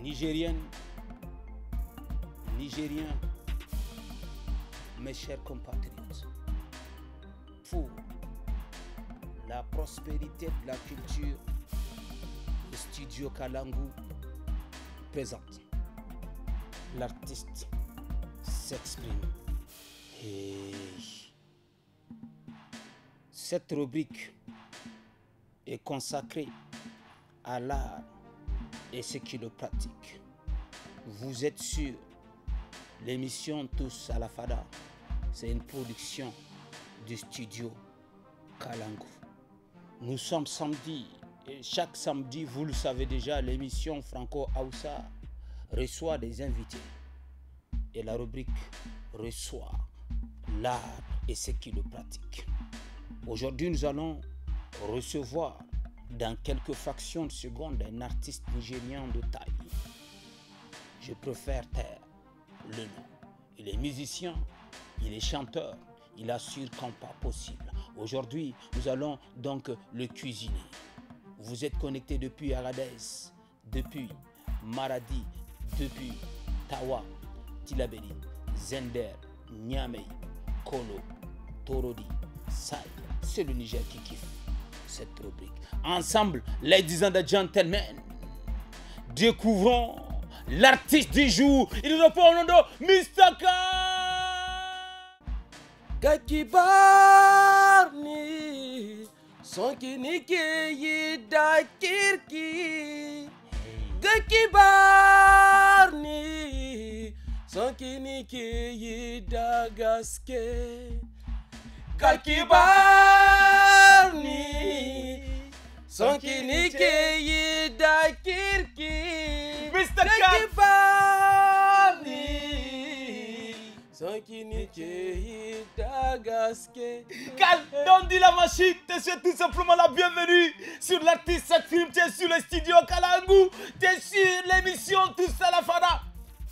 Nigériennes, Nigériens, mes chers compatriotes, pour la prospérité de la culture, le studio Kalangu présente. L'artiste s'exprime. Et cette rubrique est consacrée à l'art et ceux qui le pratiquent. Vous êtes sur l'émission Tous à la Fada. C'est une production du studio Kalangu. Nous sommes samedi et chaque samedi, vous le savez déjà, l'émission Franco Aoussa reçoit des invités. Et la rubrique reçoit l'art et ceux qui le pratiquent. Aujourd'hui, nous allons recevoir dans quelques fractions de secondes un artiste nigérien de taille. Je préfère taire le nom. Il est musicien, il est chanteur, il assure quand pas possible. Aujourd'hui, nous allons donc le cuisiner. Vous êtes connectés depuis Agadez, depuis Maradi, depuis Tawa, Tilaberi, Zender, Niamey, Kolo, Torodi, Saï. C'est le Niger qui kiffe cette rubrique. Ensemble, ladies and gentlemen, découvrons l'artiste du jour. Il répond au nom de Mr. K. Gakibarni Sonkini Yida Kirki Gakibarni Sonkini Yida Gaske Gakibarni Sonkini Yida Kirki Mr. K. Quand dit la machine, te souhaite tout simplement la bienvenue sur l'artiste s'exprime, tu es sur le studio Kalangu, tu es sur l'émission Tous à la Fada.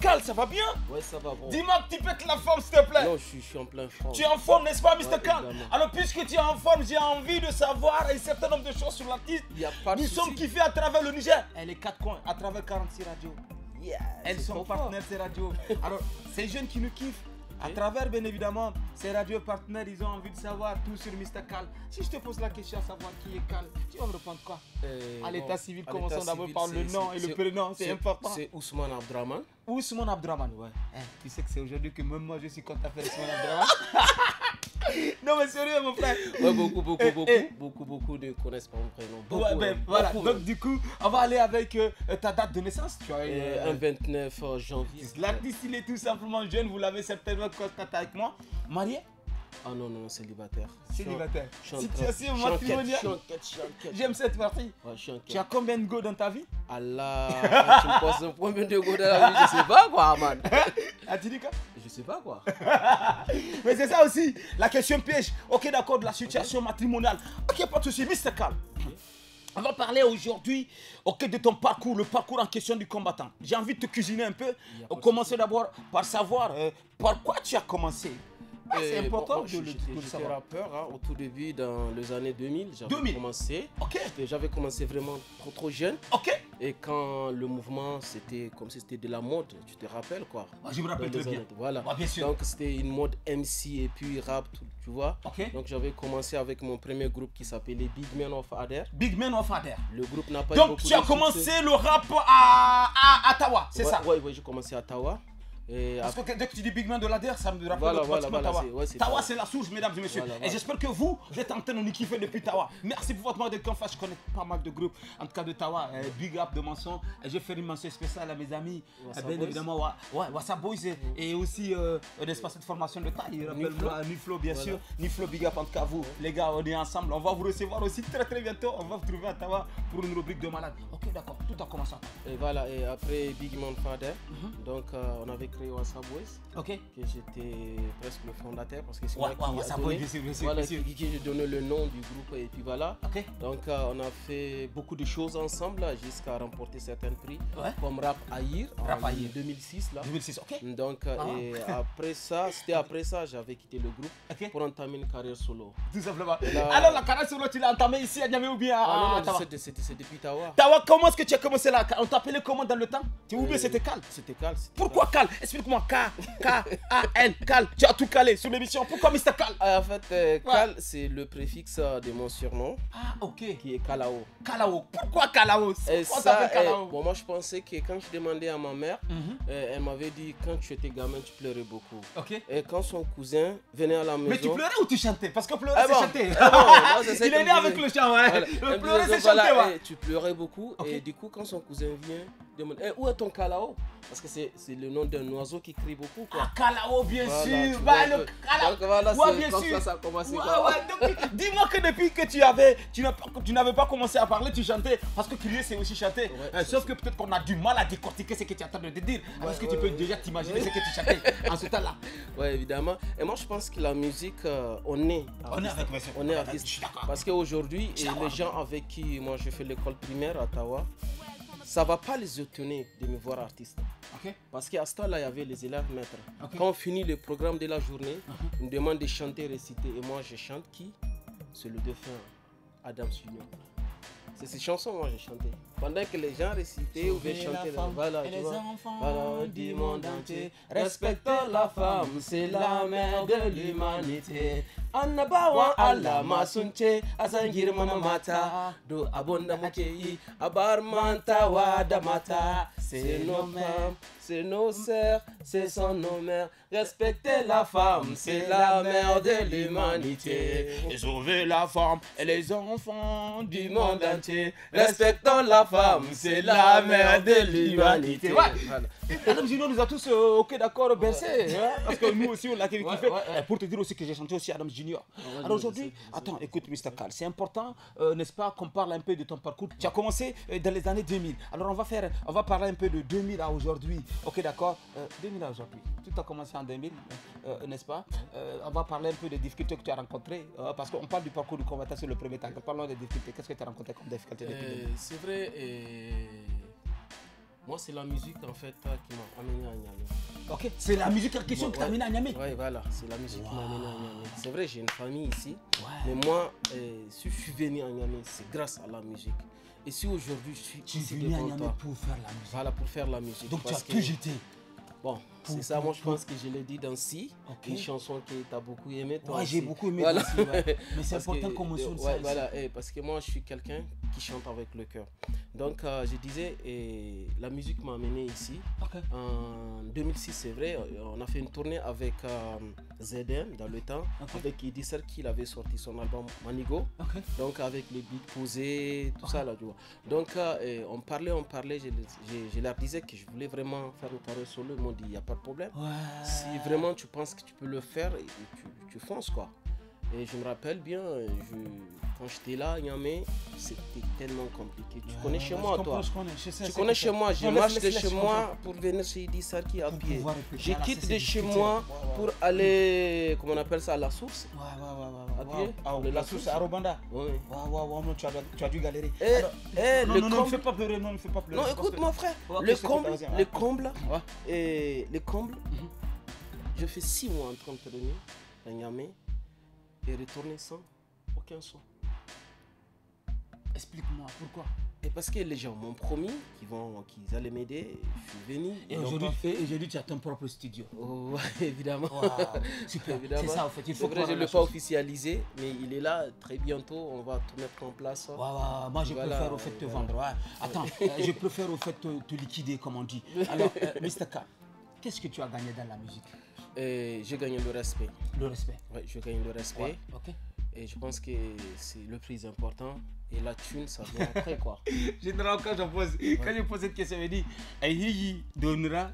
Cal, ça va bien? Ouais, ça va bon. Dis-moi que tu pètes la forme, s'il te plaît. Non, je suis en plein forme. Tu es en forme, n'est-ce pas, Mr. Cal? Évidemment. Alors, puisque tu es en forme, j'ai envie de savoir un certain nombre de choses sur l'artiste. Il y a pas de Nous souci. sommes kiffés à travers le Niger. Elle est 4 coins, à travers 46 radios. Yeah, Elles c'est sont trop partenaires, ces radios. Alors, ces jeunes qui nous kiffent, à Ok. travers, bien évidemment, ces radios partenaires, ils ont envie de savoir tout sur Mr. Cal. Si je te pose la question à savoir qui est Cal, tu vas me répondre quoi? À l'état civil, à commençons l'état d'abord civil, par le nom et le prénom, c'est important. C'est Ousmane Abdraman. Ousmane Abdraman. Ouais. Tu sais que c'est aujourd'hui que même moi je suis content de faire Ousmane Abdraman. Non mais sérieux mon frère. Ouais, beaucoup ne connaissent pas mon prénom. Beaucoup, Ouais, ben, voilà, beaucoup, donc du coup, on va aller avec ta date de naissance. Tu as un 29 janvier. l'artiste, il est tout simplement jeune, vous l'avez certainement constaté avec moi. Marié? Ah non, célibataire. Célibataire. Je suis en train- Situation je suis en quête, matrimoniale. je suis en quête. J'aime cette partie. Ouais, je suis en quête. Tu as combien de go dans ta vie? Allah, quand tu me poses un point de go dans la vie, je sais pas quoi, man. Ah, tu dis quoi? Je sais pas quoi. Mais c'est ça aussi, la question piège. Ok, d'accord, de la situation matrimoniale. Ok, pas de souci, Mr. Cal. On va parler aujourd'hui de ton parcours, le parcours en question du combattant. J'ai envie de te cuisiner un peu. pas de Commencer d'abord par savoir par quoi tu as commencé. C'est important de le J'étais savoir. rappeur hein, au tout début dans les années 2000. 2000. Commencé. Ok, J'avais commencé vraiment trop jeune. ok. Et quand le mouvement, c'était comme si c'était de la mode, tu te rappelles quoi? Ah, je me rappelle Dans très les bien. années- Voilà. Ah, bien sûr. Donc c'était une mode MC et puis rap, tu vois. Ok. Donc j'avais commencé avec mon premier groupe qui s'appelait Big Men of Adair. Big Man of Father. Le groupe n'a pas eu Donc beaucoup tu as de commencé succès. le rap à Tawa, c'est Ouais, ça? Ouais, j'ai commencé à Tawa. Et Parce que dès que tu dis Big Man de l'ADER, ça me rappelle Voilà, automatiquement voilà, Tawa. c'est Tawa, Tawa. c'est la source, mesdames et messieurs. Voilà, Et voilà. j'espère que vous êtes en train de nous kiffer depuis Tawa. Merci pour votre mot de confiance. Je connais pas mal de groupes, en tout cas de Tawa. Big Up de mention. Et je fais une mention spéciale à mes amis. WhatsApp Bien Boys. évidemment, WhatsApp Boys. Et aussi l'espace de formation de taille. Rappelle-moi, Niflo, bien sûr. Niflo, Big Up, en tout cas vous. Les gars, on est ensemble. On va vous recevoir aussi très bientôt. On va vous trouver à Tawa pour une rubrique de malade. Ok, d'accord. Tout a commencé à Tawa. Et voilà, et après Big Man Father, donc on avait créé WhatsApp Boys. Ok. Que j'étais presque le fondateur parce que c'est Ouais, moi qui WhatsApp a Boys, donné, bien sûr, voilà, bien sûr. qui j'ai donné le nom du groupe et puis voilà. Ok. Donc on a fait beaucoup de choses ensemble là, jusqu'à remporter certains prix comme Rap Aïr en 2006 là. 2006, ok. Donc et après ça, j'avais quitté le groupe pour entamer une carrière solo. Tout simplement. Alors la carrière solo, tu l'as entamée ici à Niamey ou bien à Tawa? C'est depuis Tawa. Tawa, comment est-ce que tu as commencé là? On t'appelait comment dans le temps? Tu oublies, c'était Cal. C'était Cal. Pourquoi Cal? Explique-moi. K-A-N, Cal. Tu as tout calé sur l'émission. Pourquoi Mr. Cal? En fait, Cal, c'est le préfixe de mon surnom. Ah, ok. Qui est Kalao. Kalao. Pourquoi Kalao? Bon, moi je pensais que quand je demandais à ma mère, elle m'avait dit quand tu étais gamin, tu pleurais beaucoup. Ok. Et quand son cousin venait à la maison. Mais tu pleurais ou tu chantais? Parce que pleurer, c'est chanter. Il est né avec le chant, ouais. Voilà. Pleurer, c'est chanter, ouais. Tu pleurais beaucoup. Et du coup, quand son cousin vient, demande où est ton Kalao? Parce que c'est le nom d'un oiseau qui crie beaucoup, quoi. Ah, Kalao, bien sûr. Bah, le Kalao. Donc voilà, bien comme sûr. ça a commencé. Dis-moi que depuis que tu n'avais pas commencé à parler, tu chantais. Parce que crier, c'est aussi chanter. Sauf que peut-être qu'on a du mal à décortiquer ce que tu es en train de dire. Est-ce que tu peux déjà t'imaginer ce que tu chantais en ce temps-là? Oui, évidemment. Et moi, je pense que la musique, on est artiste. Parce qu'aujourd'hui, les gens avec qui moi je fais l'école primaire à Ottawa, ça ne va pas les étonner de me voir artiste. Parce qu'à ce temps-là, il y avait les élèves maîtres. Quand on finit le programme de la journée, on me demande de chanter, réciter. Et moi, je chante qui? C'est le défunt Adams Junior. C'est ces chansons moi j'ai chanté. Pendant que les gens récitaient ou bien chantaient. Voilà, et les enfants voilà, du monde entier. Respectons la femme, c'est la mère de l'humanité. Annabawan Allah masunce asangir mana mata. Do abonda muke yi abar mantawa da mata. C'est nos femmes, c'est nos sœurs, ce sont nos mères. Respectez la femme, c'est la mère de l'humanité. Et sauver la femme et les enfants du monde entier. Respectons la femme, c'est la mère de l'humanité. Adam Junior nous a tous, ok d'accord, bercé. Parce que nous aussi on l'a kiffé. Pour te dire aussi que j'ai chanté aussi Adam Junior. Alors aujourd'hui, attends, écoute Mr. Cal, c'est important, n'est-ce pas, qu'on parle un peu de ton parcours. Tu as commencé dans les années 2000. Alors on va parler un peu de 2000 à aujourd'hui. Ok d'accord, 2000 à aujourd'hui. Tout a commencé en 2000, n'est-ce pas? On va parler un peu des difficultés que tu as rencontrées. Parce qu'on parle du parcours du combattant sur le premier temps. Parlons des difficultés. Qu'est-ce que tu as rencontré comme difficulté depuis 2000? C'est vrai. Moi, c'est la musique en fait qui m'a amené à Niamey. Ok, c'est la musique en question qui t'a amené à Niamey. Oui, voilà, c'est la musique qui m'a amené à Niamey. C'est vrai, j'ai une famille ici. Mais moi, si je suis venu à Niamey, c'est grâce à la musique. Et si aujourd'hui je suis venu à Niamey pour faire la musique. Voilà, pour faire la musique. Donc tu as tout jeté. Bon, c'est ça, moi je pense que je l'ai dit dans Si, une chanson que tu as beaucoup aimé. Ouais, j'ai beaucoup aimé voilà. aussi, ouais. Mais c'est important qu'on mentionne ça. Voilà, parce que moi je suis quelqu'un qui chante avec le cœur. Donc je disais, la musique m'a amené ici. En 2006, c'est vrai, on a fait une tournée avec ZM dans le temps, avec Eddie Serki, il avait sorti son album Manigo. Donc avec les beats posés, tout ça là, tu vois. Donc on parlait, je leur disais que je voulais vraiment faire une carrière solo. Ils m'ont dit, il n'y a pas de problème. Si vraiment tu penses que tu peux le faire, tu fonces quoi. Et je me rappelle bien, quand j'étais là à Niamey, c'était tellement compliqué. Tu connais chez moi, toi. Tu connais chez moi. Je marche de chez moi pour venir chez Eddie Serki à pied. Je quitte de chez moi pour aller, comment on appelle ça, à la source. À pied. La source à Robanda. Oui. Tu as dû galérer. Non, ne me fais pas pleurer, non, ne me fais pas pleurer. Non, écoute mon frère, le comble, je fais 6 mois en train de traîner à Niamey et retourner sans aucun son. Explique-moi pourquoi. Et parce que les gens m'ont promis qu'ils allaient m'aider, je suis venu. Et aujourd'hui, tu as ton propre studio. Oh, évidemment. Super, évidemment. C'est ça en fait. Il faut que je ne l'ai pas officialisé, mais il est là. Très bientôt, on va tout mettre en place. Moi, je préfère au fait te vendre. Attends, je préfère au fait te liquider, comme on dit. Alors, Mr. K, qu'est-ce que tu as gagné dans la musique? J'ai gagné le respect. Le respect? Oui, je gagne le respect. Ok. Et je pense que c'est le plus important. Et la thune, ça vient après quoi. Généralement, quand je pose cette question, je me dis, Aïe donnera,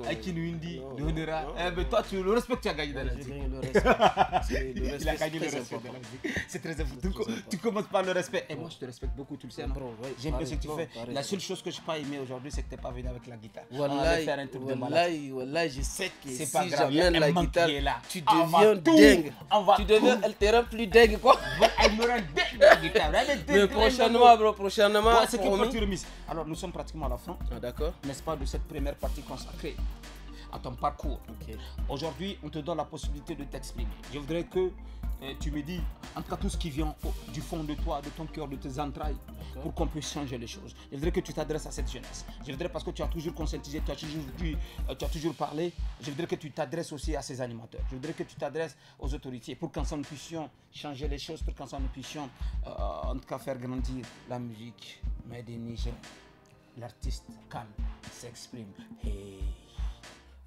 Aïkinwindi donnera. Mais toi, le respect que tu as gagné dans la musique. J'ai gagné le respect. Il a gagné le respect dans la musique. C'est très important. Tu commences par le respect. Et moi, je te respecte beaucoup, tu le sais. J'aime bien ce que tu fais. La seule chose que je n'ai pas aimé aujourd'hui, c'est que tu n'es pas venu avec la guitare. On allait faire un truc de malade. Wallah, je sais que c'est pas si grave, j'amène la guitare, tu deviens dingue. Elle te rend plus dingue quoi. Elle me rend dingue la guitare. Mais prochainement, bro, prochainement. C'est que quand tu remises. Alors, nous sommes pratiquement à la fin. Ah, d'accord. N'est-ce pas, de cette première partie consacrée à ton parcours. Okay. Aujourd'hui, on te donne la possibilité de t'exprimer. Je voudrais que tu me dis, en tout cas, tout ce qui vient du fond de toi, de ton cœur, de tes entrailles, pour qu'on puisse changer les choses. Je voudrais que tu t'adresses à cette jeunesse. Je voudrais, parce que tu as toujours conscientisé, tu as toujours parlé, je voudrais que tu t'adresses aussi à ces animateurs. Je voudrais que tu t'adresses aux autorités pour qu'ensemble nous puissions changer les choses, pour qu'ensemble nous puissions, en tout cas, faire grandir la musique Made in Niger. L'artiste calme s'exprime. Hey.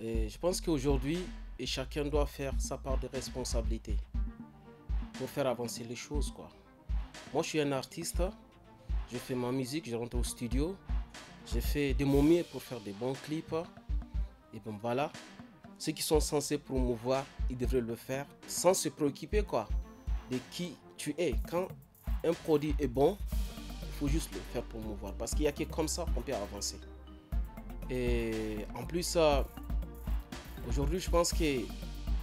Et je pense qu'aujourd'hui, chacun doit faire sa part de responsabilité pour faire avancer les choses, quoi. Moi, je suis un artiste, je fais ma musique, je rentre au studio, j'ai fait de mon mieux pour faire des bons clips. Et ben voilà, ceux qui sont censés promouvoir, ils devraient le faire sans se préoccuper, quoi, de qui tu es. Quand un produit est bon, il faut juste le faire promouvoir parce qu'il n'y a que comme ça qu'on peut avancer. Et en plus, aujourd'hui, je pense que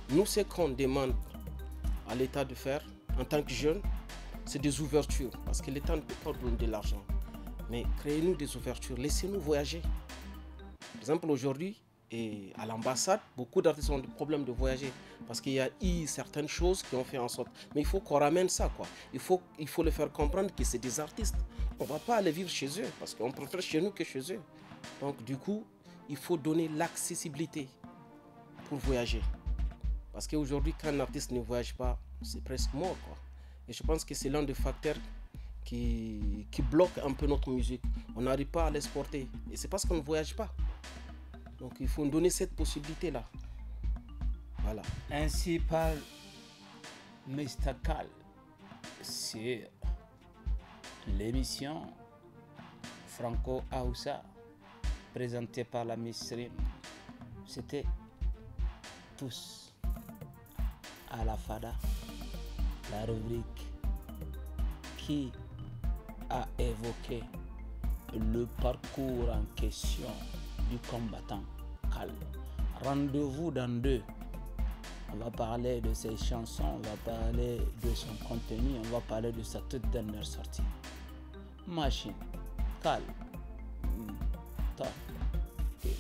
nous, ce qu'on demande à l'État de faire en tant que jeunes, c'est des ouvertures. Parce que l'État ne peut pas donner de l'argent. Mais créez-nous des ouvertures, laissez-nous voyager. Par exemple, aujourd'hui, à l'ambassade, beaucoup d'artistes ont des problèmes de voyager. Parce qu'il y a eu certaines choses qui ont fait en sorte. Mais il faut qu'on ramène ça, quoi. Il faut les faire comprendre que c'est des artistes. On ne va pas aller vivre chez eux, parce qu'on préfère chez nous que chez eux. Donc, du coup, il faut donner l'accessibilité pour voyager. Parce qu'aujourd'hui, quand un artiste ne voyage pas, c'est presque mort, quoi. Et je pense que c'est l'un des facteurs qui bloque un peu notre musique. On n'arrive pas à l'exporter. Et c'est parce qu'on ne voyage pas. Donc il faut nous donner cette possibilité-là. Voilà. Ainsi parle Mr. Kal sur l'émission Franco Aoussa présentée par la Miss Rim. C'était Tous à la Fada, la rubrique qui a évoqué le parcours en question du combattant Kal. Rendez-vous dans 2. On va parler de ses chansons, on va parler de son contenu, on va parler de sa toute dernière sortie. Machine, Kal, Top, hey.